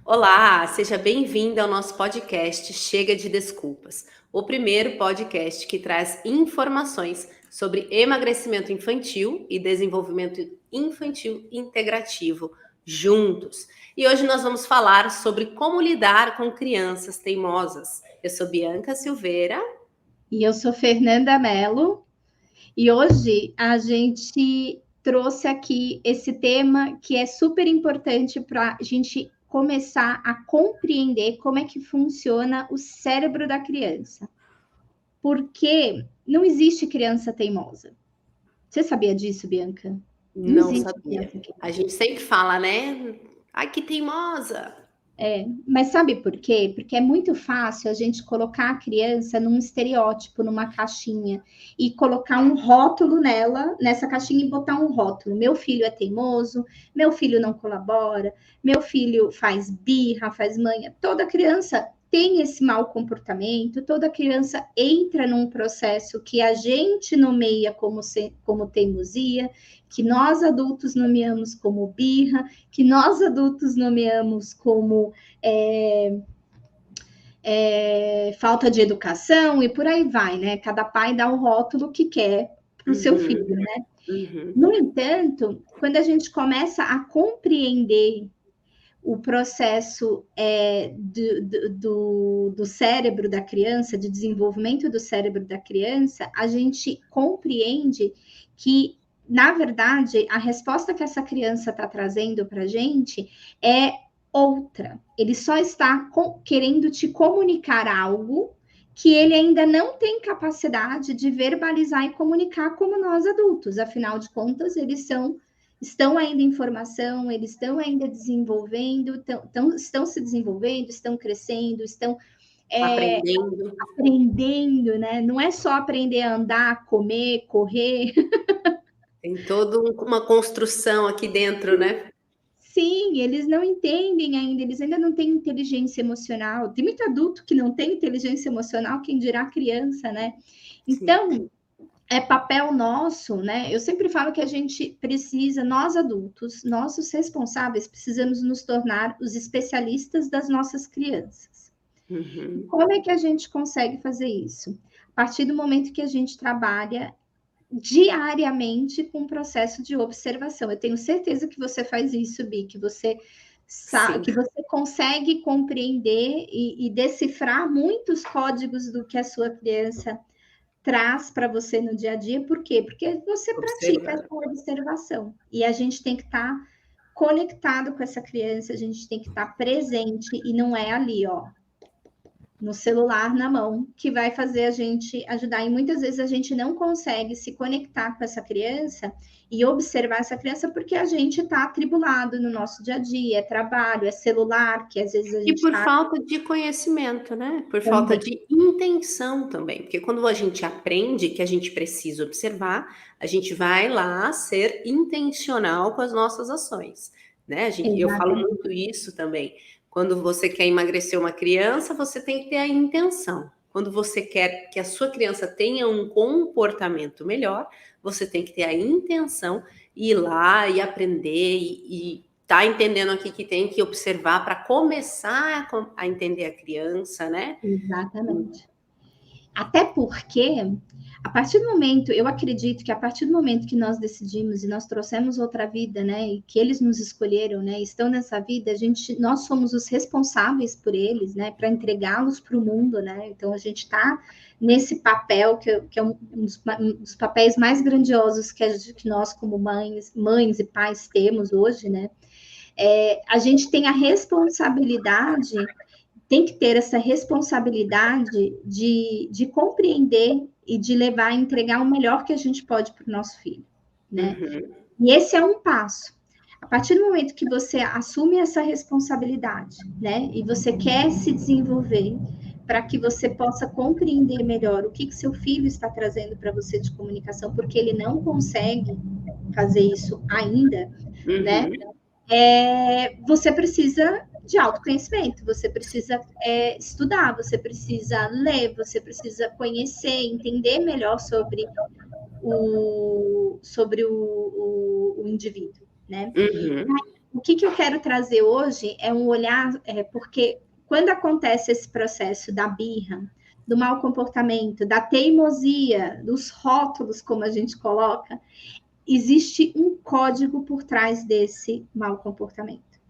Olá, seja bem-vindo ao nosso podcast Chega de Desculpas, o primeiro podcast que traz informações sobre emagrecimento infantil e desenvolvimento infantil integrativo juntos. E hoje nós vamos falar sobre como lidar com crianças teimosas. Eu sou Bianca Silveira. E eu sou Fernanda Mello, e hoje a gente trouxe aqui esse tema que é super importante para a gente começar a compreender como é que funciona o cérebro da criança. Porque não existe criança teimosa. Você sabia disso, Bianca? Não Não existe sabia. criança A teimosa. gente sempre fala, né? Ai, que teimosa! Mas sabe por quê? Porque é muito fácil a gente colocar a criança num estereótipo, numa caixinha, e colocar um rótulo nela, nessa caixinha, e botar um rótulo. Meu filho é teimoso, meu filho não colabora, meu filho faz birra, faz manha. Toda criança tem esse mau comportamento, toda criança entra num processo que a gente nomeia como teimosia, que nós adultos nomeamos como birra, que nós adultos nomeamos como falta de educação e por aí vai, né? Cada pai dá o rótulo que quer para o seu Uhum, filho, né? uhum. No entanto, quando a gente começa a compreender o processo do cérebro da criança, de desenvolvimento do cérebro da criança, a gente compreende que, na verdade, a resposta que essa criança está trazendo para a gente é outra. Ele só está querendo te comunicar algo que ele ainda não tem capacidade de verbalizar e comunicar como nós adultos. Afinal de contas, estão ainda em formação, eles estão ainda desenvolvendo, estão se desenvolvendo, estão crescendo, estão Aprendendo. aprendendo, né? Não é só aprender a andar, comer, correr. Tem toda uma construção aqui dentro, né? Sim, eles não entendem ainda, eles ainda não têm inteligência emocional. Tem muito adulto que não tem inteligência emocional, quem dirá criança, né? Sim. Então, é papel nosso, né? Eu sempre falo que a gente precisa, nós adultos, nós os responsáveis, precisamos nos tornar os especialistas das nossas crianças. E Uhum. como é que a gente consegue fazer isso? A partir do momento que a gente trabalha diariamente com o processo de observação. Eu tenho certeza que você faz isso, Bi, que você sabe, Sim. que você consegue compreender e decifrar muitos códigos do que a sua criança traz para você no dia a dia. Por quê? Porque você pratica essa Observar. observação. E a gente tem que estar conectado com essa criança, a gente tem que estar presente e não é ali, ó, no celular na mão, que vai fazer a gente ajudar. E muitas vezes a gente não consegue se conectar com essa criança e observar essa criança porque a gente está atribulado no nosso dia a dia, é trabalho, é celular, que às vezes a E gente por está falta de conhecimento, né? Por falta também. de intenção também. Porque quando a gente aprende que a gente precisa observar, a gente vai lá ser intencional com as nossas ações, né? Eu falo Exatamente. muito isso também. Quando você quer emagrecer uma criança, você tem que ter a intenção. Quando você quer que a sua criança tenha um comportamento melhor, você tem que ter a intenção e ir lá e aprender e tá entendendo aqui que tem que observar para começar a entender a criança, né? Exatamente. Até porque, a partir do momento, eu acredito que a partir do momento que nós decidimos e nós trouxemos outra vida, né, e que eles nos escolheram, né, estão nessa vida, nós somos os responsáveis por eles, né, para entregá-los para o mundo, né. Então a gente está nesse papel que é um dos papéis mais grandiosos que nós como mães e pais temos hoje, né. A gente tem a responsabilidade tem que ter essa responsabilidade de compreender e de levar a entregar o melhor que a gente pode para o nosso filho, né? Uhum. E esse é um passo. A partir do momento que você assume essa responsabilidade, né, e você quer se desenvolver para que você possa compreender melhor o que seu filho está trazendo para você de comunicação, porque ele não consegue fazer isso ainda, né? Uhum. Você precisa de autoconhecimento, você precisa estudar, você precisa ler, você precisa conhecer, entender melhor sobre o indivíduo, né? Uhum. o que eu quero trazer hoje é um olhar, porque quando acontece esse processo da birra, do mau comportamento, da teimosia, dos rótulos, como a gente coloca, existe um código por trás desse mau comportamento.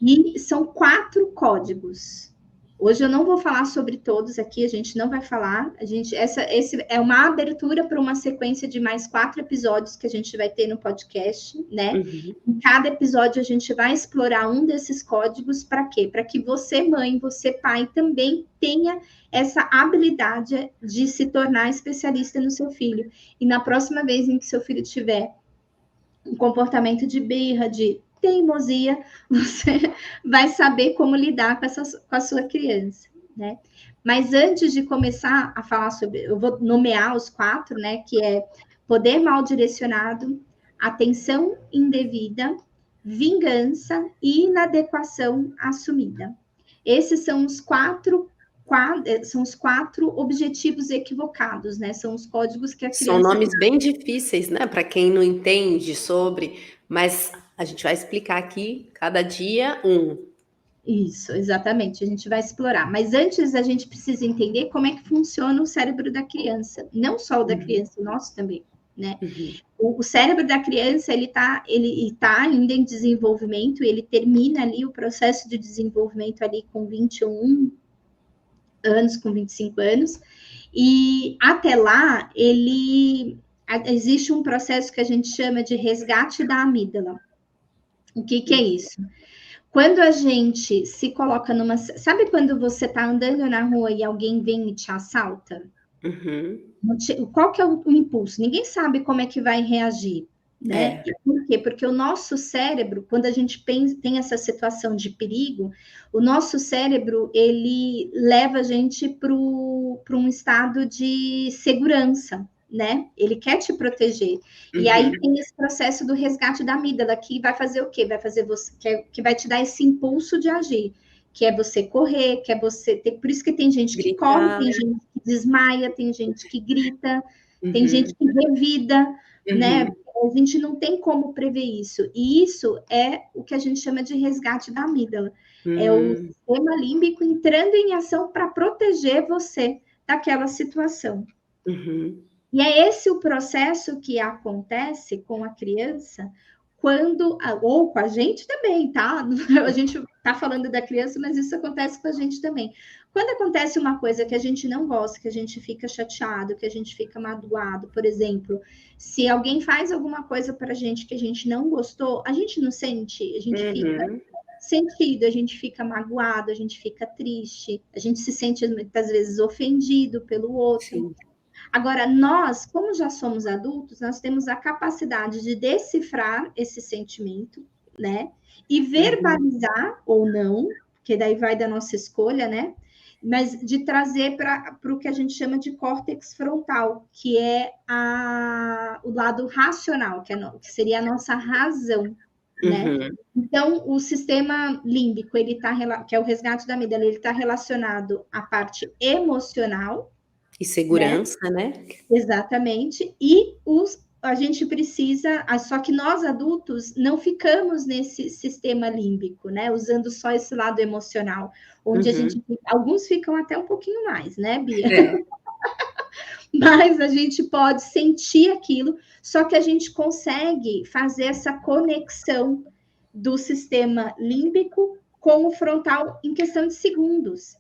E são 4 códigos. Hoje eu não vou falar sobre todos aqui, a gente não vai falar. Esse é uma abertura para uma sequência de mais 4 episódios que a gente vai ter no podcast, né? Em cada episódio a gente vai explorar um desses códigos. Para quê? Para que você, mãe, você, pai, também tenha essa habilidade de se tornar especialista no seu filho. E na próxima vez em que seu filho tiver um comportamento de birra, de teimosia, você vai saber como lidar com a sua criança, né? Mas antes de começar a falar sobre, eu vou nomear os 4, né? Que é poder mal direcionado, atenção indevida, vingança e inadequação assumida. Esses são os 4 objetivos equivocados, né? São os códigos que a criança... São nomes bem difíceis, né? Para quem não entende sobre, mas a gente vai explicar aqui cada dia um. Isso, exatamente. A gente vai explorar. Mas antes a gente precisa entender como é que funciona o cérebro da criança. Não só o da criança, o nosso também, né? O cérebro da criança, ele tá ainda em desenvolvimento, ele termina ali o processo de desenvolvimento ali com 21 anos, com 25 anos, e até lá, existe um processo que a gente chama de resgate da amígdala. O que é isso? Quando a gente se coloca numa... Sabe quando você está andando na rua e alguém vem e te assalta? Qual que é o impulso? Ninguém sabe como é que vai reagir, né? Por quê? Porque o nosso cérebro, quando a gente tem essa situação de perigo, o nosso cérebro, ele leva a gente para um estado de segurança, né? Ele quer te proteger. E aí tem esse processo do resgate da amígdala, que vai fazer o quê? Vai fazer você, que vai te dar esse impulso de agir, que é você correr, que é você ter... Por isso que tem gente que corre, tem gente que desmaia, tem gente que grita, tem gente que revida, né? A gente não tem como prever isso. E isso é o que a gente chama de resgate da amígdala. É o sistema límbico entrando em ação para proteger você daquela situação. E é esse o processo que acontece com a criança ou com a gente também, tá? A gente tá falando da criança, mas isso acontece com a gente também. Quando acontece uma coisa que a gente não gosta, que a gente fica chateado, que a gente fica magoado, por exemplo, se alguém faz alguma coisa para a gente que a gente não gostou, a gente não sente, a gente fica sentido, a gente fica magoado, a gente fica triste, a gente se sente muitas vezes ofendido pelo outro. Sim. Agora, nós, como já somos adultos, nós temos a capacidade de decifrar esse sentimento, né? E verbalizar ou não, que daí vai da nossa escolha, né? Mas de trazer para o que a gente chama de córtex frontal, que é o lado racional, que seria a nossa razão, né? Então, o sistema límbico, que é o resgate da amígdala, ele está relacionado à parte emocional, e segurança, né? Exatamente. E a gente precisa... Só que nós, adultos, não ficamos nesse sistema límbico, né? Usando só esse lado emocional. Onde a gente... Alguns ficam até um pouquinho mais, né, Bia? Mas a gente pode sentir aquilo, só que a gente consegue fazer essa conexão do sistema límbico com o frontal em questão de segundos.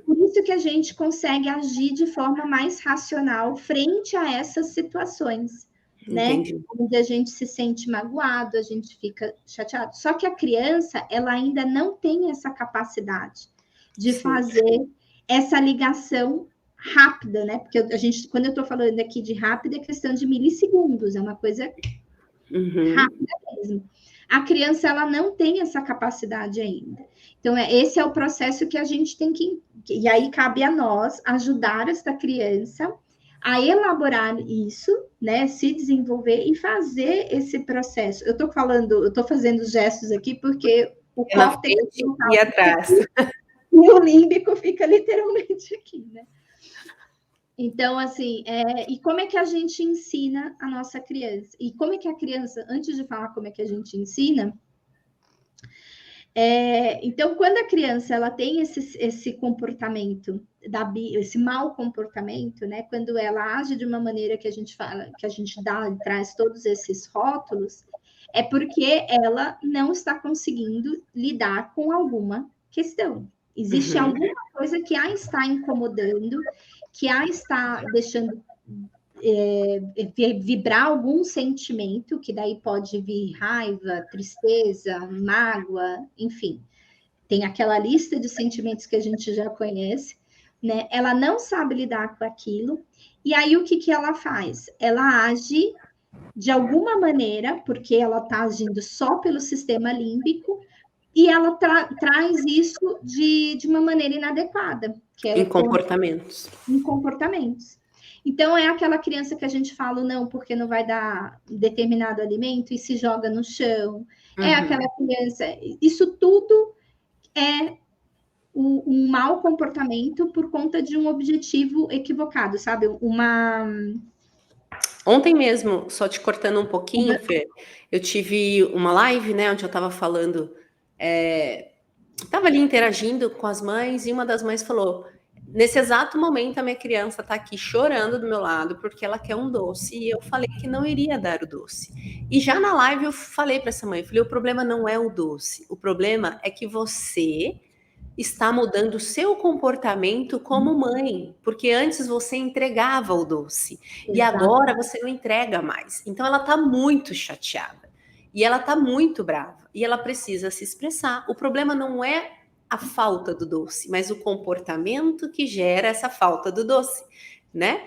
Por isso que a gente consegue agir de forma mais racional frente a essas situações, né? Onde a gente se sente magoado, a gente fica chateado. Só que a criança, ela ainda não tem essa capacidade de fazer essa ligação rápida, né? Porque quando eu estou falando aqui de rápida, é questão de milissegundos, é uma coisa rápida mesmo. A criança, ela não tem essa capacidade ainda. Então, esse é o processo que a gente tem que... E aí, cabe a nós ajudar essa criança a elaborar isso, né? Se desenvolver e fazer esse processo. Eu estou fazendo gestos aqui porque o córtex e atrás. E o límbico fica literalmente aqui, né? Então, assim, e como é que a gente ensina a nossa criança? E como é que a criança, antes de falar como é que a gente ensina, então, quando a criança ela tem esse comportamento, esse mau comportamento, né? Quando ela age de uma maneira que a gente fala, que a gente traz todos esses rótulos, é porque ela não está conseguindo lidar com alguma questão. Existe alguma coisa que a está incomodando, que a está deixando vibrar algum sentimento, que daí pode vir raiva, tristeza, mágoa, enfim. Tem aquela lista de sentimentos que a gente já conhece, né? Ela não sabe lidar com aquilo, e aí o que, que ela faz? Ela age de alguma maneira, porque ela está agindo só pelo sistema límbico, e ela traz isso de uma maneira inadequada, que é Em comportamentos. em comportamentos. Então, é aquela criança que a gente fala não, porque não vai dar determinado alimento e se joga no chão. É aquela criança. Isso tudo é um mau comportamento por conta de um objetivo equivocado, sabe? Ontem mesmo, só te cortando um pouquinho, Fê, eu tive uma live, né, onde eu estava falando, estava ali interagindo com as mães e uma das mães falou: nesse exato momento a minha criança está aqui chorando do meu lado porque ela quer um doce e eu falei que não iria dar o doce. E já na live eu falei para essa mãe, falei, o problema não é o doce, o problema é que você está mudando o seu comportamento como mãe, porque antes você entregava o doce e agora você não entrega mais. Então ela está muito chateada e ela está muito brava e ela precisa se expressar. O problema não é a falta do doce, mas o comportamento que gera essa falta do doce, né?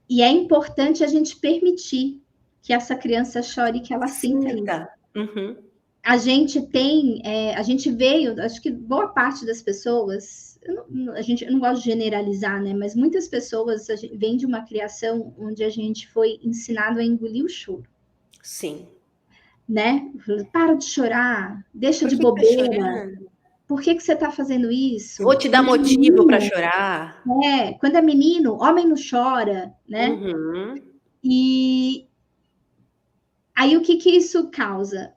E é importante a gente permitir que essa criança chore, que ela sinta isso. Uhum. A gente veio, acho que boa parte das pessoas, eu não gosto de generalizar, né? Mas muitas pessoas vêm de uma criação onde a gente foi ensinado a engolir o choro. Sim. Né? Para de chorar, deixa de Tá bobeira. Por que você está fazendo isso? Vou te dar motivo para chorar. Quando é menino, homem não chora, né? Uhum. E aí o que isso causa?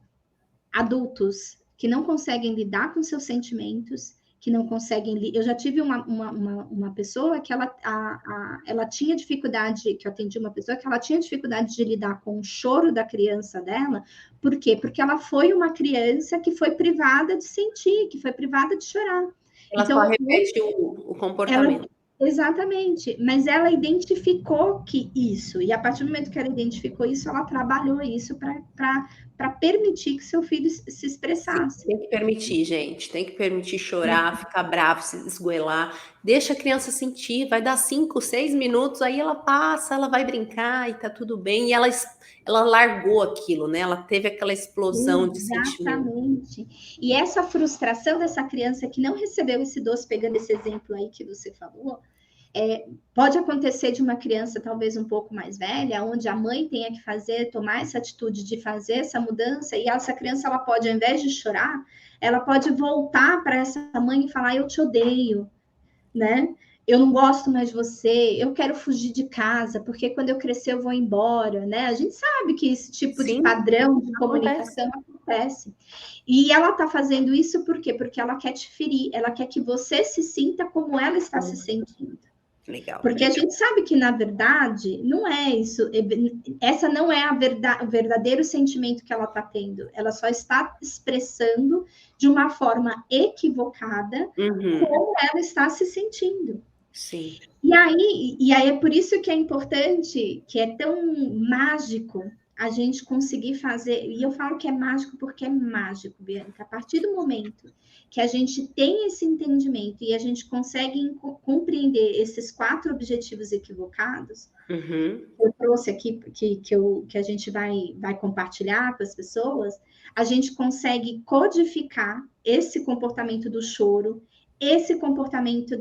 Adultos que não conseguem lidar com seus sentimentos, que não conseguem. Eu já tive uma pessoa que ela tinha dificuldade, que eu atendi uma pessoa que ela tinha dificuldade de lidar com o choro da criança dela. Por quê? Porque ela foi uma criança que foi privada de sentir, que foi privada de chorar. Ela então, só repete o comportamento. Exatamente, mas ela identificou que isso, e a partir do momento que ela identificou isso, ela trabalhou isso para permitir que seu filho se expressasse. Sim, tem que permitir, gente, tem que permitir chorar, ficar bravo, se esgoelar, deixa a criança sentir, vai dar 5, 6 minutos, aí ela passa, ela vai brincar e tá tudo bem, e ela largou aquilo, né? Ela teve aquela explosão de sentimento. Exatamente. E essa frustração dessa criança que não recebeu esse doce, pegando esse exemplo aí que você falou, pode acontecer de uma criança talvez um pouco mais velha, onde a mãe tenha que tomar essa atitude de fazer essa mudança, e essa criança, ela pode, ao invés de chorar, ela pode voltar para essa mãe e falar, eu te odeio, né? Eu não gosto mais de você, eu quero fugir de casa, porque quando eu crescer eu vou embora, né? A gente sabe que esse tipo de padrão de comunicação acontece. E ela tá fazendo isso por quê? Porque ela quer te ferir, ela quer que você se sinta como ela está se sentindo. Legal. Porque a gente sabe que, na verdade, não é isso. Essa não é o verdadeiro sentimento que ela está tendo. Ela só está expressando de uma forma equivocada como ela está se sentindo. Sim. E aí é por isso que é importante, que é tão mágico a gente conseguir fazer, e eu falo que é mágico porque é mágico, Bianca, a partir do momento que a gente tem esse entendimento e a gente consegue compreender esses 4 objetivos equivocados, eu trouxe aqui, que a gente vai compartilhar com as pessoas, a gente consegue codificar esse comportamento do choro, esse comportamento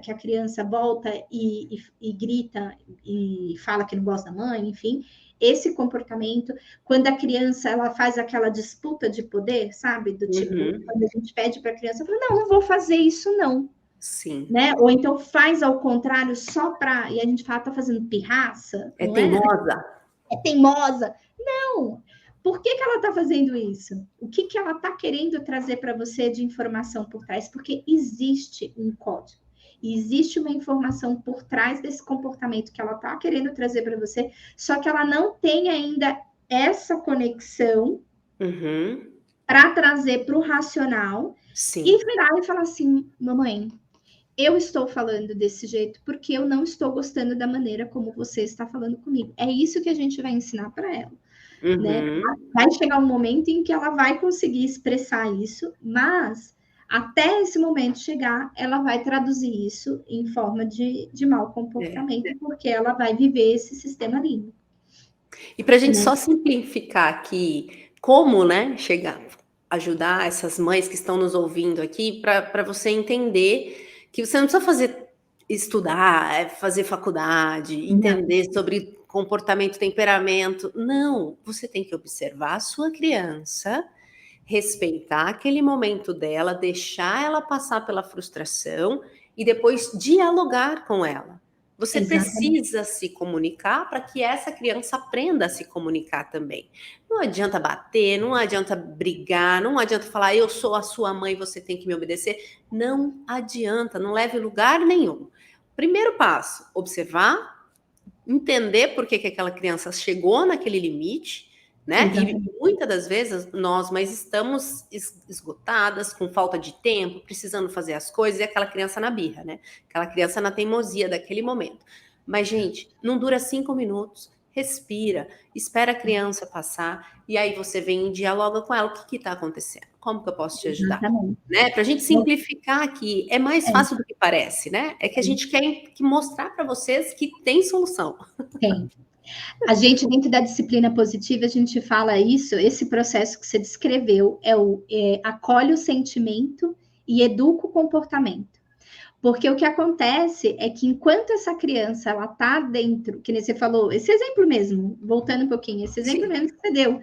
que a criança volta e grita e fala que não gosta da mãe, enfim, esse comportamento, quando a criança ela faz aquela disputa de poder, sabe? Do tipo, quando a gente pede para a criança, fala, não vou fazer isso, não. Sim. né? Ou então faz ao contrário só para... E a gente fala, tá fazendo pirraça, É não é? teimosa. É teimosa. Não! Por que ela está fazendo isso? O que ela está querendo trazer para você de informação por trás? Porque existe um código. Existe uma informação por trás desse comportamento que ela está querendo trazer para você, só que ela não tem ainda essa conexão Uhum. para trazer para o racional e Sim. virar e falar assim: mamãe, eu estou falando desse jeito porque eu não estou gostando da maneira como você está falando comigo. É isso que a gente vai ensinar para ela, né? Uhum. Vai chegar um momento em que ela vai conseguir expressar isso, mas até esse momento chegar, ela vai traduzir isso em forma de mau É. comportamento, porque ela vai viver esse sistema límbico, E para a gente né? só simplificar aqui, como, né, chegar, ajudar essas mães que estão nos ouvindo aqui, para você entender que você não precisa estudar, fazer faculdade, Não, entender sobre comportamento, temperamento. Não, você tem que observar a sua criança, respeitar aquele momento dela, deixar ela passar pela frustração e depois dialogar com ela. Você exatamente. precisa se comunicar para que essa criança aprenda a se comunicar também. Não adianta bater, não adianta brigar, não adianta falar eu sou a sua mãe, você tem que me obedecer. Não adianta, não leve lugar nenhum. Primeiro passo, observar, entender por que aquela criança chegou naquele limite, né? E Exatamente. muitas das vezes nós, mas estamos esgotadas, com falta de tempo, precisando fazer as coisas, e aquela criança na birra, né? Aquela criança na teimosia daquele momento. Mas, gente, não dura 5 minutos. Respira, espera a criança passar, e aí você vem e dialoga com ela. O que está acontecendo? Como que eu posso te ajudar? Exatamente. Né? Para a gente simplificar aqui, é mais É, fácil do que parece, né? É que a gente quer que mostrar para vocês que tem solução. tem. A gente, dentro da disciplina positiva, a gente fala isso, esse processo que você descreveu acolhe o sentimento e educa o comportamento. Porque o que acontece é que enquanto essa criança ela tá dentro, que nem você falou, esse exemplo mesmo, voltando um pouquinho, esse exemplo Sim, mesmo que você deu,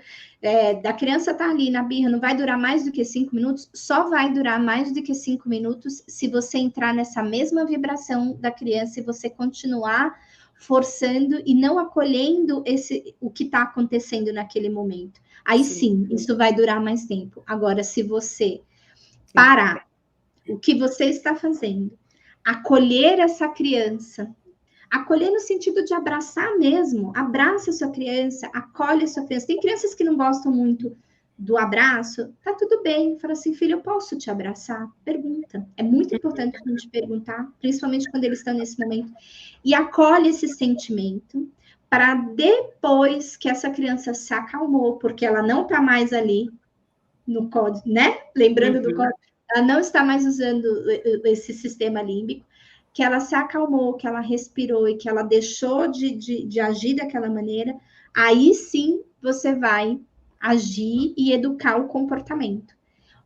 da criança tá ali na birra, não vai durar mais do que 5 minutos, só vai durar mais do que 5 minutos se você entrar nessa mesma vibração da criança e você continuar forçando e não acolhendo o que está acontecendo naquele momento. Aí sim. sim, isso vai durar mais tempo. Agora, se você parar o que você está fazendo, acolher essa criança, acolher no sentido de abraçar mesmo, abraça a sua criança, acolhe a sua criança. Tem crianças que não gostam muito do abraço, tá tudo bem. Fala assim, filho, eu posso te abraçar? Pergunta. É muito importante a gente perguntar, principalmente quando eles estão nesse momento. E acolhe esse sentimento para depois que essa criança se acalmou, porque ela não tá mais ali no código, né? Lembrando do Uhum, código, ela não está mais usando esse sistema límbico, que ela se acalmou, que ela respirou e que ela deixou de agir daquela maneira, aí sim você vai agir e educar o comportamento.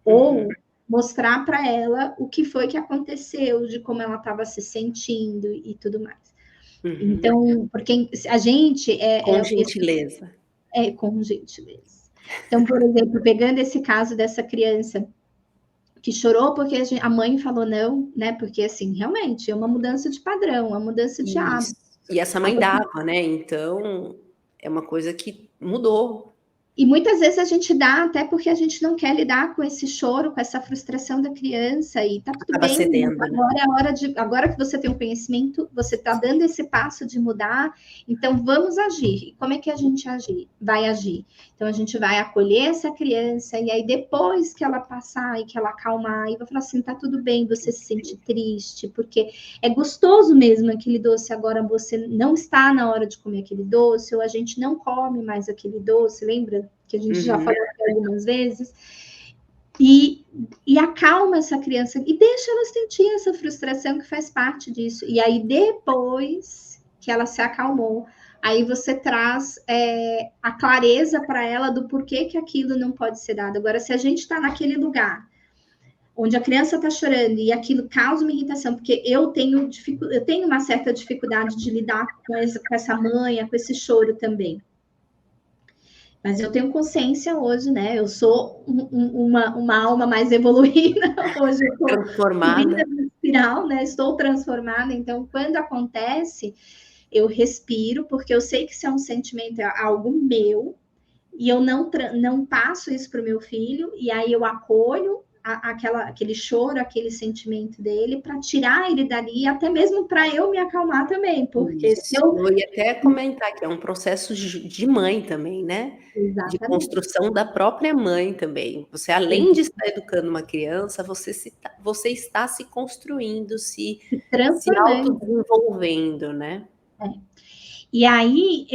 uhum, Ou mostrar para ela o que foi que aconteceu, de como ela estava se sentindo e tudo mais. uhum. Então, porque a gente Com gentileza. com gentileza. Então, por exemplo, pegando esse caso dessa criança que chorou porque a mãe falou não, né? Porque assim, realmente é uma mudança de padrão, uma mudança de Isso. hábito. E essa mãe dava, né, então é uma coisa que mudou. E muitas vezes a gente dá até porque a gente não quer lidar com esse choro, com essa frustração da criança, e tá tudo Acaba bem, cedendo, né. agora é a hora de. Agora que você tem o conhecimento, você está dando esse passo de mudar, então vamos agir. E como é que a gente vai agir? Então a gente vai acolher essa criança, e aí depois que ela passar e que ela acalmar, e vai falar assim: tá tudo bem, você se sente triste, porque é gostoso mesmo aquele doce, agora você não está na hora de comer aquele doce, ou a gente não come mais aquele doce, lembra? Que a gente já Uhum, falou aqui algumas vezes, e acalma essa criança e deixa ela sentir essa frustração que faz parte disso. E aí, depois que ela se acalmou, aí você traz a clareza para ela do porquê que aquilo não pode ser dado. Agora, se a gente está naquele lugar onde a criança está chorando e aquilo causa uma irritação, porque eu tenho uma certa dificuldade de lidar com essa manha, com esse choro também. Mas eu tenho consciência hoje, né? Eu sou uma alma mais evoluída hoje. Eu estou transformada. espiral, né? Estou transformada. Então, quando acontece, eu respiro, porque eu sei que isso é um sentimento, é algo meu, e eu não passo isso para o meu filho, e aí eu acolho aquele choro, aquele sentimento dele, para tirar ele dali, até mesmo para eu me acalmar também, porque se Isso. Eu ia até comentar que é um processo de mãe também, né? De Exatamente. construção da própria mãe também. Você, além de estar educando uma criança, você está se construindo, Se se transformando. autodesenvolvendo, né? E aí,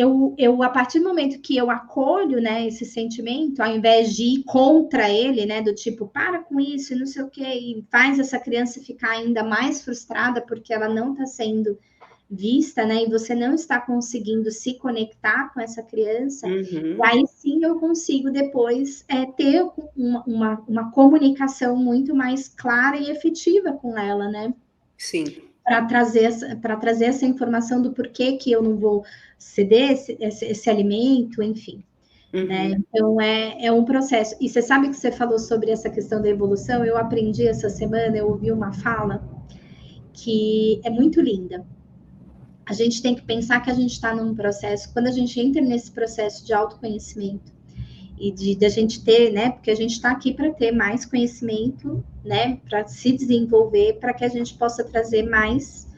a partir do momento que eu acolho, né, esse sentimento, ao invés de ir contra ele, né, do tipo, para com isso, não sei o quê, e faz essa criança ficar ainda mais frustrada porque ela não está sendo vista, né, e você não está conseguindo se conectar com essa criança, e Uhum. aí sim eu consigo depois ter uma comunicação muito mais clara e efetiva com ela, né? Sim. Para trazer essa informação do porquê que eu não vou ceder esse alimento, enfim. Né? Uhum. Então, é um processo. E você sabe que você falou sobre essa questão da evolução? Eu aprendi essa semana, eu ouvi uma fala que é muito linda. A gente tem que pensar que a gente está num processo, quando a gente entra nesse processo de autoconhecimento, e de a gente ter, né? Porque a gente está aqui para ter mais conhecimento, né? Para se desenvolver, para que a gente possa trazer mais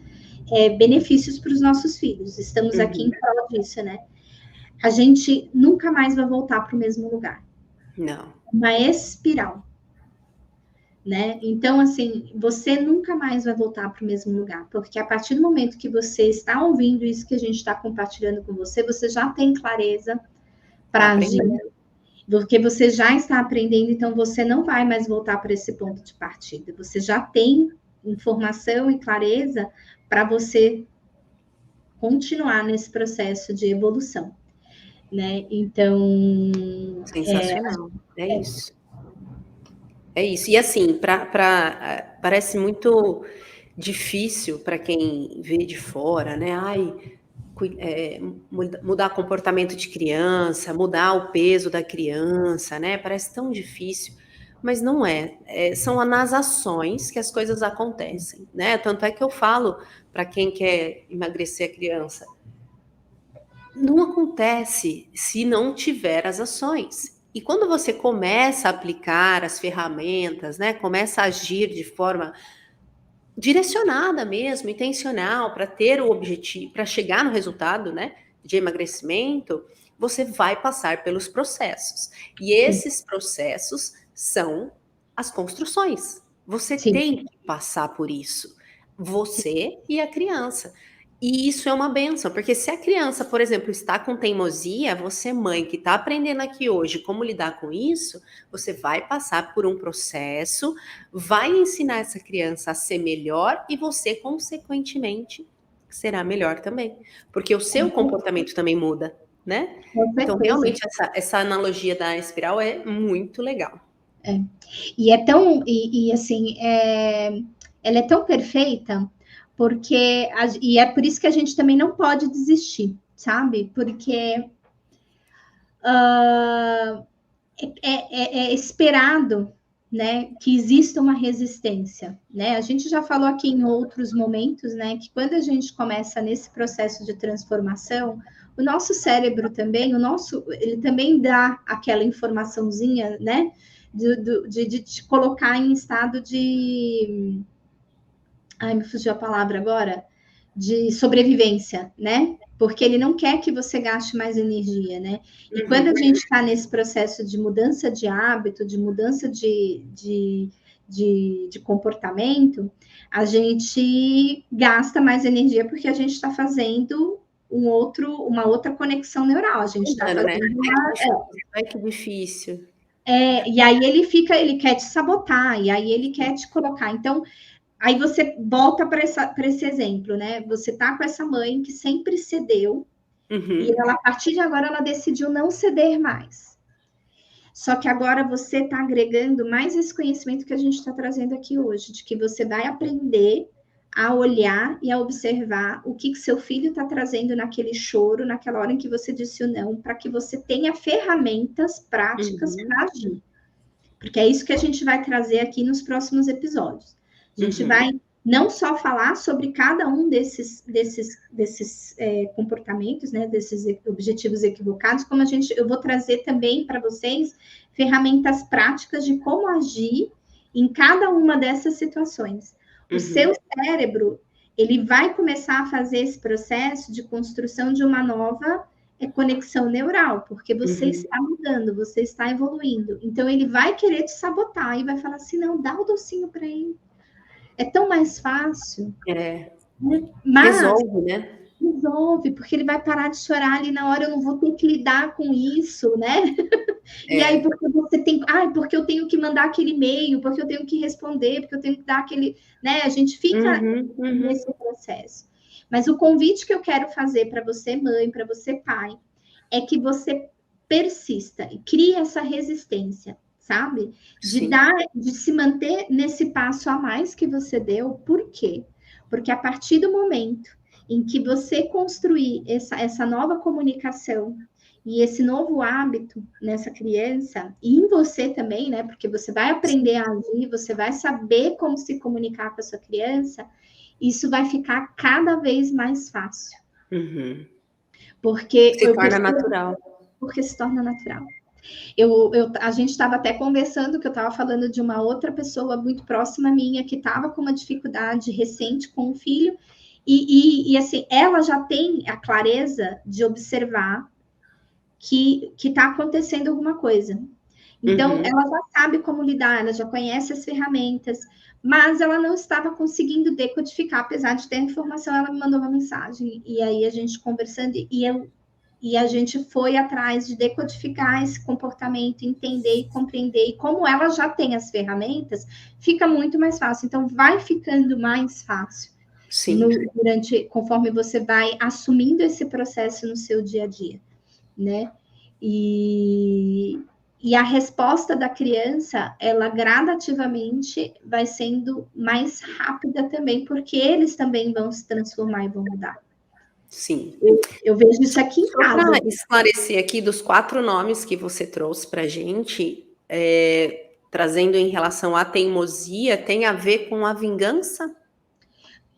benefícios para os nossos filhos. Estamos aqui em Uhum. prol disso, né? A gente nunca mais vai voltar para o mesmo lugar. Não. Uma espiral, né? Então, assim, você nunca mais vai voltar para o mesmo lugar, porque a partir do momento que você está ouvindo isso que a gente está compartilhando com você, você já tem clareza Tá para agir, aprendendo. porque você já está aprendendo, então você não vai mais voltar para esse ponto de partida. Você já tem informação e clareza para você continuar nesse processo de evolução, né? Então, Sensacional. É isso. É isso. E assim, parece muito difícil para quem vê de fora, né? Ai, mudar comportamento de criança, mudar o peso da criança, né? Parece tão difícil, mas não é. São nas ações que as coisas acontecem, né? Tanto é que eu falo para quem quer emagrecer a criança, não acontece se não tiver as ações. E quando você começa a aplicar as ferramentas, né? Começa a agir de forma direcionada mesmo, intencional, para ter o objetivo, para chegar no resultado, né, de emagrecimento, você vai passar pelos processos. E sim, esses processos são as construções. Você sim, tem que passar por isso, você e a criança. E isso é uma benção, porque se a criança, por exemplo, está com teimosia, você, mãe, que está aprendendo aqui hoje como lidar com isso, você vai passar por um processo, vai ensinar essa criança a ser melhor e você, consequentemente, será melhor também. Porque o seu comportamento também muda, né? com Então, certeza. realmente, essa analogia da espiral é muito legal. E é tão, e assim, ela é tão perfeita, porque, e é por isso que a gente também não pode desistir, sabe? Porque é esperado, né, que exista uma resistência, né? A gente já falou aqui em outros momentos, né, que quando a gente começa nesse processo de transformação, o nosso cérebro também, ele também dá aquela informaçãozinha, né, de te colocar em estado de, ai, me fugiu a palavra agora, de sobrevivência, né? Porque ele não quer que você gaste mais energia, né? E quando a Uhum. gente está nesse processo de mudança de hábito, de mudança de comportamento, a gente gasta mais energia porque a gente está fazendo uma outra conexão neural. A gente está Mudando, né? fazendo Ai, que difícil. Ai, que difícil. e aí ele quer te sabotar, e aí ele quer te colocar. Então, aí você volta para esse exemplo, né? Você tá com essa mãe que sempre cedeu, e Uhum. ela, a partir de agora, ela decidiu não ceder mais. Só que agora você está agregando mais esse conhecimento que a gente está trazendo aqui hoje, de que você vai aprender a olhar e a observar o que seu filho está trazendo naquele choro, naquela hora em que você disse o não, para que você tenha ferramentas práticas Uhum. para agir. Porque é isso que a gente vai trazer aqui nos próximos episódios. A gente Uhum. vai não só falar sobre cada um desses comportamentos, né, desses objetivos equivocados, como eu vou trazer também para vocês ferramentas práticas de como agir em cada uma dessas situações. O seu cérebro, ele vai começar a fazer esse processo de construção de uma nova conexão neural, porque você está mudando, você está evoluindo. Então, ele vai querer te sabotar e vai falar assim, não, dá o docinho para ele. É tão mais fácil. Mas resolve, né? Resolve, porque ele vai parar de chorar ali na hora, eu não vou ter que lidar com isso, né? E aí, porque você tem. Porque eu tenho que mandar aquele e-mail, porque eu tenho que responder, porque eu tenho que dar aquele. Né? A gente fica nesse processo. Mas o convite que eu quero fazer para você, mãe, para você, pai, é que você persista e crie essa resistência, sabe? De se manter nesse passo a mais que você deu. Por quê? Porque a partir do momento em que você construir essa nova comunicação e esse novo hábito nessa criança, e em você também, né? Porque você vai aprender a agir, você vai saber como se comunicar com a sua criança, isso vai ficar cada vez mais fácil. Porque se torna natural. Porque se torna natural. A gente estava até conversando, que eu estava falando de uma outra pessoa muito próxima minha, que estava com uma dificuldade recente com o filho, e assim, ela já tem a clareza de observar que está acontecendo alguma coisa. Então, ela já sabe como lidar, ela já conhece as ferramentas, mas ela não estava conseguindo decodificar, apesar de ter a informação, ela me mandou uma mensagem, e aí a gente conversando, e a gente foi atrás de decodificar esse comportamento, entender e compreender, e como ela já tem as ferramentas, fica muito mais fácil. Então, vai ficando mais fácil. Conforme você vai assumindo esse processo no seu dia a dia, né? E a resposta da criança, ela gradativamente vai sendo mais rápida também, porque eles também vão se transformar e vão mudar. Sim. Eu vejo isso aqui em casa. Só para esclarecer aqui, dos 4 nomes que você trouxe para a gente, trazendo em relação à teimosia, tem a ver com a vingança?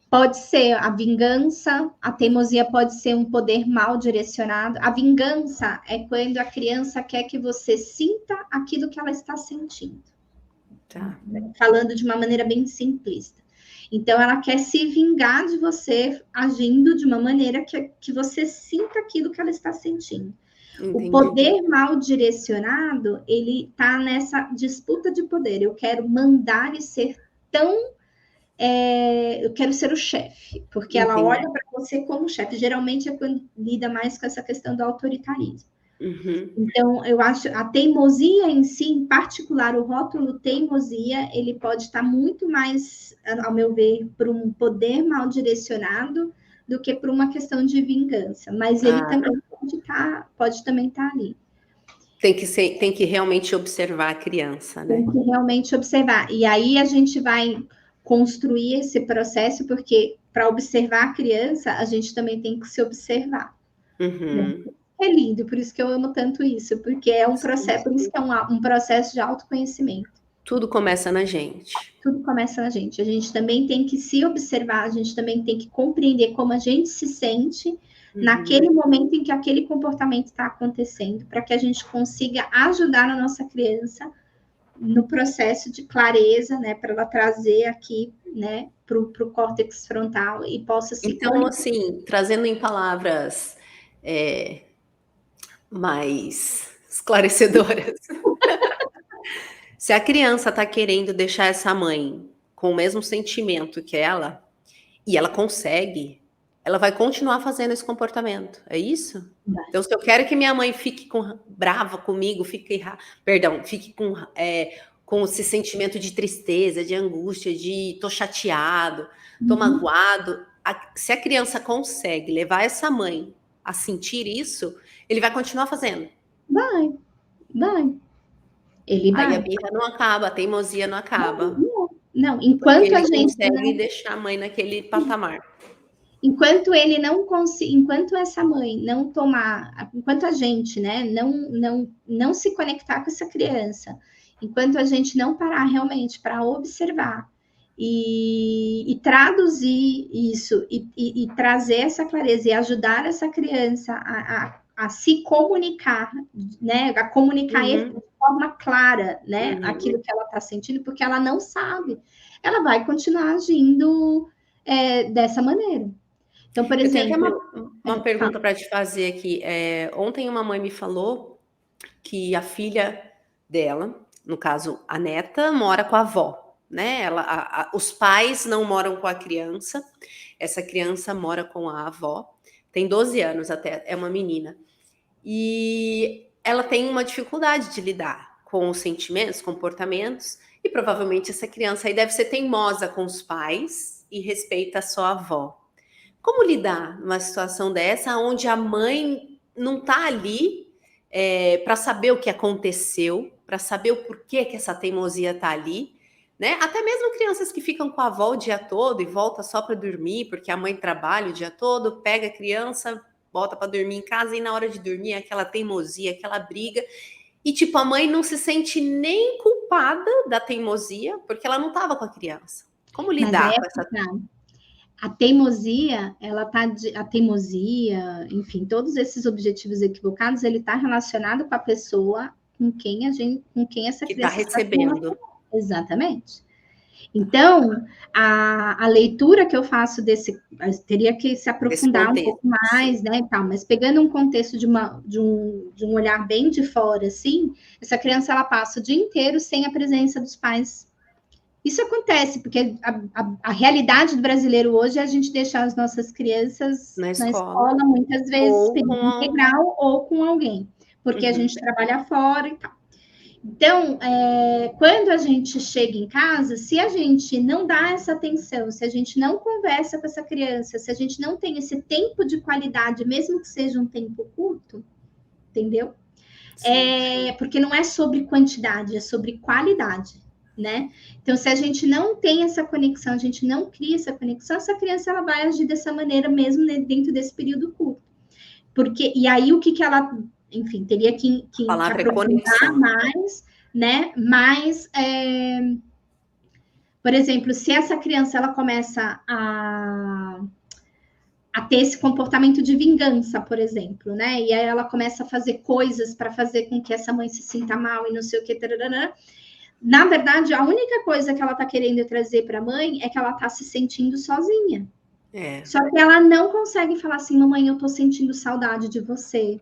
Pode ser a vingança, a teimosia pode ser um poder mal direcionado. A vingança é quando a criança quer que você sinta aquilo que ela está sentindo. Tá. Falando de uma maneira bem simplista. Então, ela quer se vingar de você agindo de uma maneira que você sinta aquilo que ela está sentindo. Entendi. O poder mal direcionado, ele está nessa disputa de poder. Eu quero mandar e ser tão... eu quero ser o chefe, porque ela olha para você como chefe. Geralmente é quando lida mais com essa questão do autoritarismo. Então, eu acho a teimosia em si, em particular, o rótulo teimosia, ele pode estar muito mais, ao meu ver, por um poder mal direcionado do que por uma questão de vingança. Mas ele também pode também estar ali. Tem que realmente observar a criança, né? Tem que realmente observar. E aí a gente vai construir esse processo, porque para observar a criança, a gente também tem que se observar. Né? É lindo, por isso que eu amo tanto isso, porque é um processo, por isso que é um processo de autoconhecimento. Tudo começa na gente. Tudo começa na gente. A gente também tem que se observar, a gente também tem que compreender como a gente se sente naquele momento em que aquele comportamento está acontecendo, para que a gente consiga ajudar a nossa criança no processo de clareza, né, para ela trazer aqui, né, para o córtex frontal e possa se... Então, assim, trazendo em palavras mais esclarecedoras. Se a criança está querendo deixar essa mãe com o mesmo sentimento que ela, e ela consegue, ela vai continuar fazendo esse comportamento, é isso? Então, se eu quero que minha mãe fique brava comigo, fique com esse sentimento de tristeza, de angústia, de tô chateado, tô magoado, se a criança consegue levar essa mãe a sentir isso, ele vai continuar fazendo. Vai. Ele vai. Aí a birra não acaba, a teimosia não acaba. Não, enquanto a gente consegue deixar a mãe naquele patamar. Enquanto ele não consegue, enquanto essa mãe não tomar, enquanto a gente, né, não se conectar com essa criança, enquanto a gente não parar realmente para observar e traduzir isso e trazer essa clareza e ajudar essa criança a se comunicar, né? A comunicar de forma clara, né? Aquilo que ela está sentindo, porque ela não sabe. Ela vai continuar agindo dessa maneira. Então, por exemplo... Eu tenho até uma pergunta para te fazer aqui. Ontem uma mãe me falou que a filha dela, no caso a neta, mora com a avó, né? Os pais não moram com a criança, essa criança mora com a avó, tem 12 anos até, é uma menina. E ela tem uma dificuldade de lidar com os sentimentos, comportamentos, e provavelmente essa criança aí deve ser teimosa com os pais e respeita a sua avó. Como lidar numa situação dessa, onde a mãe não está ali para saber o que aconteceu, para saber o porquê que essa teimosia está ali, né? Até mesmo crianças que ficam com a avó o dia todo e volta só para dormir, porque a mãe trabalha o dia todo, pega a criança, volta para dormir em casa e na hora de dormir aquela teimosia, aquela briga. E tipo, a mãe não se sente nem culpada da teimosia, porque ela não estava com a criança. Como lidar com essa... A teimosia, a teimosia, enfim, todos esses objetivos equivocados, ele está relacionado com a pessoa com quem essa criança está recebendo. Exatamente. Então, a leitura que eu faço teria que se aprofundar um pouco mais, né, e tal, mas pegando um contexto de um olhar bem de fora, assim, essa criança, ela passa o dia inteiro sem a presença dos pais. Isso acontece, porque a realidade do brasileiro hoje é a gente deixar as nossas crianças na escola muitas vezes, período integral, ou com alguém, porque a gente trabalha fora e tal. Então, quando a gente chega em casa, se a gente não dá essa atenção, se a gente não conversa com essa criança, se a gente não tem esse tempo de qualidade, mesmo que seja um tempo curto, entendeu? Porque não é sobre quantidade, é sobre qualidade, né? Então, se a gente não tem essa conexão, a gente não cria essa conexão, essa criança ela vai agir dessa maneira mesmo dentro desse período curto. E aí o que ela, enfim, teria que aprofundar mais, né? Mas, por exemplo, se essa criança ela começa a ter esse comportamento de vingança, por exemplo, né? E aí ela começa a fazer coisas para fazer com que essa mãe se sinta mal e não sei o que, tarará. Na verdade, a única coisa que ela está querendo trazer para a mãe é que ela está se sentindo sozinha. Só que ela não consegue falar assim, mamãe, eu estou sentindo saudade de você.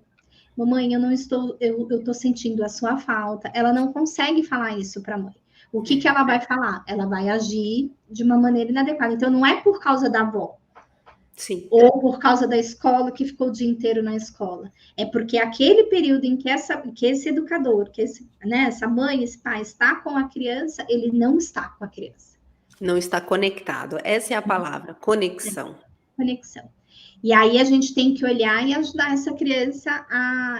Mamãe, eu estou sentindo a sua falta. Ela não consegue falar isso para a mãe. O que ela vai falar? Ela vai agir de uma maneira inadequada. Então, não é por causa da avó. Sim. Ou por causa da escola, que ficou o dia inteiro na escola. É porque aquele período em que esse educador, essa mãe, esse pai está com a criança, ele não está com a criança. Não está conectado. Essa é a palavra, conexão. Conexão. E aí a gente tem que olhar e ajudar essa criança,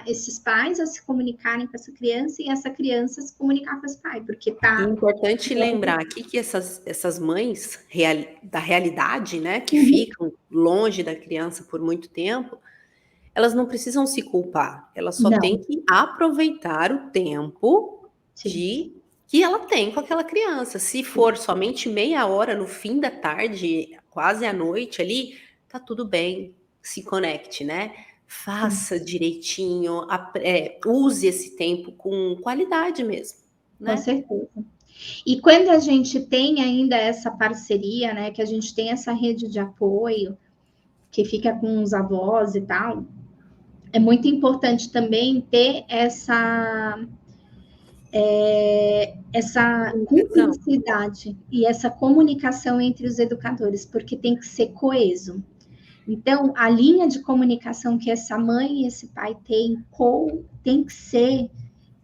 esses pais a se comunicarem com essa criança e essa criança se comunicar com esse pai, porque tá... É importante lembrar aqui que essas mães da realidade, né, que ficam longe da criança por muito tempo, elas não precisam se culpar, elas só têm que aproveitar o tempo que ela tem com aquela criança. Se for somente meia hora no fim da tarde, quase à noite ali, tá tudo bem, se conecte, né? Faça direitinho, use esse tempo com qualidade mesmo, né? Com certeza. E quando a gente tem ainda essa parceria, né, que a gente tem essa rede de apoio, que fica com os avós e tal, é muito importante também ter essa cumplicidade e essa comunicação entre os educadores, porque tem que ser coeso. Então, a linha de comunicação que essa mãe e esse pai tem que ser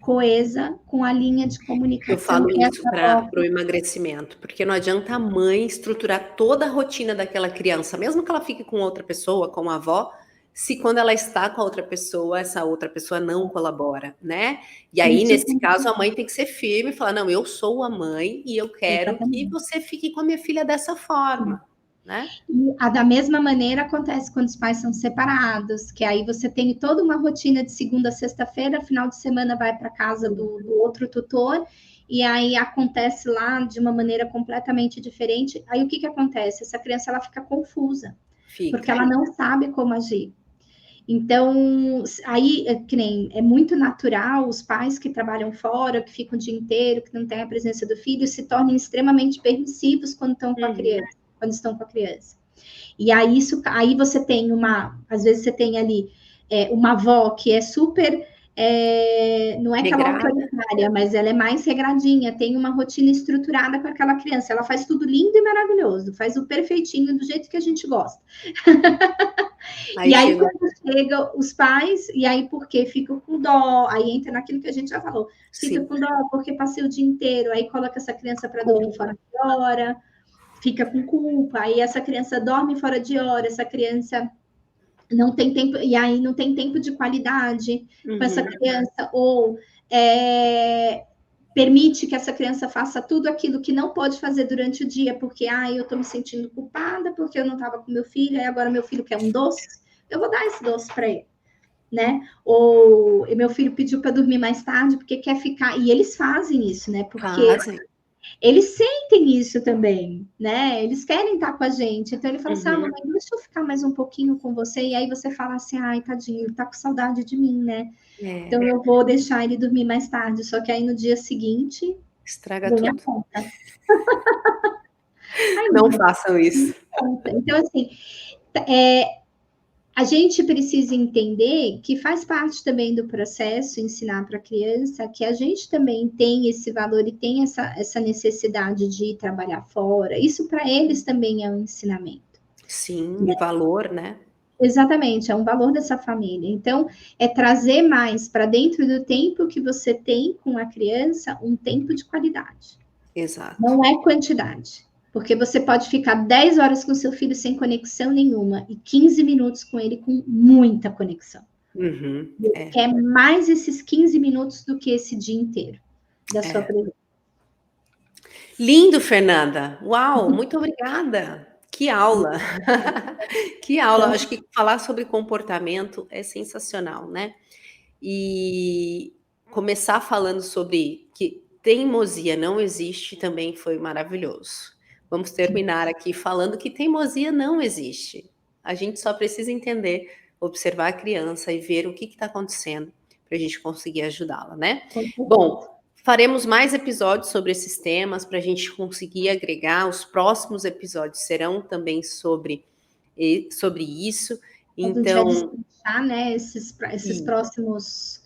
coesa com a linha de comunicação. Eu falo isso para o emagrecimento, porque não adianta a mãe estruturar toda a rotina daquela criança, mesmo que ela fique com outra pessoa, com a avó, se quando ela está com a outra pessoa, essa outra pessoa não colabora, né? E aí, nesse caso, a mãe tem que ser firme e falar, não, eu sou a mãe e eu quero que você fique com a minha filha dessa forma, né? E da mesma maneira acontece quando os pais são separados, que aí você tem toda uma rotina de segunda a sexta-feira, final de semana vai para casa do outro tutor, e aí acontece lá de uma maneira completamente diferente. Aí o que acontece? Essa criança ela fica confusa, porque ela não sabe como agir. Então, aí, que nem, é muito natural os pais que trabalham fora, que ficam o dia inteiro, que não têm a presença do filho, se tornem extremamente permissivos quando estão com a criança, quando estão com a criança. E aí, aí você tem às vezes você tem ali uma avó que é super, não é aquela autoritária, mas ela é mais regradinha, tem uma rotina estruturada com aquela criança, ela faz tudo lindo e maravilhoso, faz o perfeitinho do jeito que a gente gosta. E aí, quando chega os pais, e aí porque fica com dó, aí entra naquilo que a gente já falou, fica com dó porque passei o dia inteiro, aí coloca essa criança para dormir fora de hora, fica com culpa, aí essa criança dorme fora de hora, essa criança não tem tempo, e aí não tem tempo de qualidade com essa criança, ou permite que essa criança faça tudo aquilo que não pode fazer durante o dia, porque eu estou me sentindo culpada, porque eu não estava com meu filho, e agora meu filho quer um doce, eu vou dar esse doce para ele, né? Ou meu filho pediu para dormir mais tarde, porque quer ficar, e eles fazem isso, né? Porque eles sentem isso também, né? Eles querem estar com a gente. Então ele fala assim: mamãe, deixa eu ficar mais um pouquinho com você. E aí você fala assim: ai, tadinho, ele tá com saudade de mim, né? Então eu vou deixar ele dormir mais tarde. Só que aí no dia seguinte estraga tudo. Ai, não façam isso. Então, assim, a gente precisa entender que faz parte também do processo ensinar para a criança que a gente também tem esse valor e tem essa necessidade de ir trabalhar fora. Isso para eles também é um ensinamento. Sim, valor, né? Exatamente, é um valor dessa família. Então, é trazer mais para dentro do tempo que você tem com a criança, um tempo de qualidade. Exato. Não é quantidade. Porque você pode ficar 10 horas com seu filho sem conexão nenhuma e 15 minutos com ele com muita conexão. Quer mais esses 15 minutos do que esse dia inteiro da sua presença. Lindo, Fernanda. Uau, muito obrigada. Que aula. Que aula. Acho que falar sobre comportamento é sensacional, né? E começar falando sobre que teimosia não existe também foi maravilhoso. Vamos terminar aqui falando que teimosia não existe. A gente só precisa entender, observar a criança e ver o que está acontecendo para a gente conseguir ajudá-la, né? Bom, faremos mais episódios sobre esses temas para a gente conseguir agregar. Os próximos episódios serão também sobre isso. Então, deixar, né, esses próximos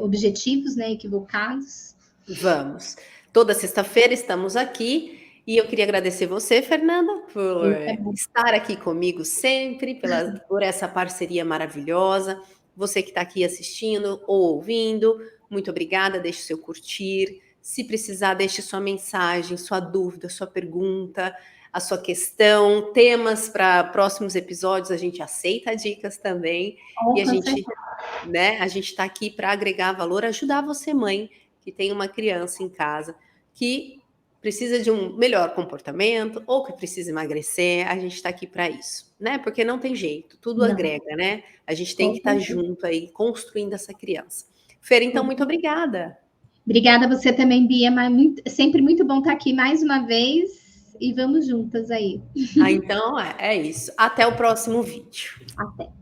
objetivos, né, equivocados. Vamos. Toda sexta-feira estamos aqui e eu queria agradecer você, Fernanda, por estar aqui comigo sempre, por essa parceria maravilhosa. Você que está aqui assistindo ou ouvindo, muito obrigada. Deixe seu curtir. Se precisar, deixe sua mensagem, sua dúvida, sua pergunta, a sua questão, temas para próximos episódios. A gente aceita dicas também. E a gente está aqui para agregar valor, ajudar você, mãe, que tem uma criança em casa que precisa de um melhor comportamento ou que precisa emagrecer, a gente está aqui para isso, né? Porque não tem jeito, tudo agrega, né? A gente tem que estar junto aí, construindo essa criança. Fer, então, muito obrigada. Obrigada a você também, Bia, mas sempre muito bom estar aqui mais uma vez e vamos juntas aí. Então, é isso. Até o próximo vídeo. Até.